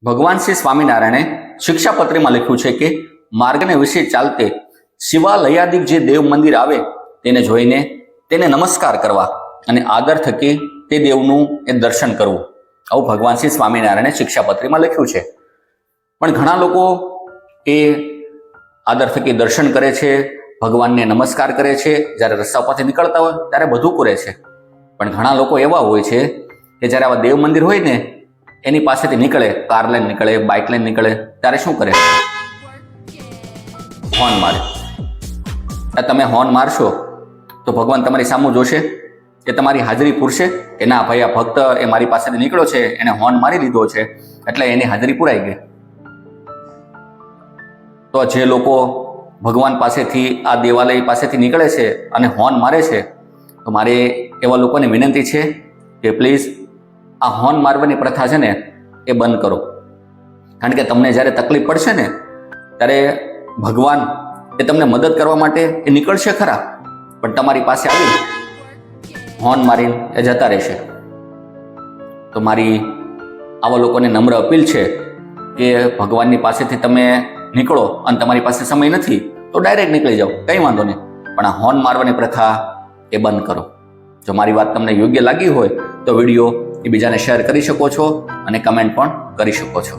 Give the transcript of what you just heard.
ભગવાન શ્રી સ્વામિનારાયણે શિક્ષાપત્રીમાં લખ્યું છે કે માર્ગને વિશે ચાલતે શિવાલયાદિક જે દેવ મંદિર આવે તેને જોઈને તેને નમસ્કાર કરવા અને આદર થકી તે દેવનું એ દર્શન કરવું, આવું ભગવાન શ્રી સ્વામિનારાયણે શિક્ષાપત્રીમાં લખ્યું છે. પણ ઘણા લોકો એ આદર થકી દર્શન કરે છે, ભગવાનને નમસ્કાર કરે છે, જ્યારે રસ્તા પરથી નીકળતા હોય ત્યારે બધું કરે છે. પણ ઘણા લોકો એવા હોય છે કે જ્યારે આવા દેવ મંદિર હોય ને એની પાસેથી નીકળે, કાર લઈને નીકળે, બાઇક લઈને નીકળે, ત્યારે શું કરે? હોર્ન મારે. તમે હોર્ન મારશો તો ભગવાન તમારી સામું જોશે, એ તમારી હાજરી પૂરશે કે ના ભાઈ આ ભક્ત એ મારી પાસેથી નીકળ્યો છે, એને હોર્ન મારી લીધો છે એટલે એની હાજરી પૂરાઈ ગઈ. તો જે લોકો ભગવાન પાસેથી આ દેવાલય પાસેથી નીકળે છે અને હોર્ન મારે છે, તો મારે એવા લોકોને વિનંતી છે કે પ્લીઝ આ હોર્ન મારવાની પ્રથા છે ને એ બંધ કરો. કારણ કે તમને જ્યારે તકલીફ પડશે ને ત્યારે ભગવાન એ તમને મદદ કરવા માટે એ નીકળશે ખરા, પણ તમારી પાસે આવી હોર્ન મારીને એ જતા રહેશે. તો મારી આવા લોકોને નમ્ર અપીલ છે કે ભગવાનની પાસેથી તમે નીકળો અને તમારી પાસે સમય નથી તો ડાયરેક્ટ નીકળી જાઓ, કંઈ વાંધો નહીં, પણ આ હોર્ન મારવાની પ્રથા એ બંધ કરો. જો મારી વાત તમને યોગ્ય લાગી હોય તો વિડીયો એ બીજાને શેર કરી શકો છો અને કમેન્ટ પણ કરી શકો છો.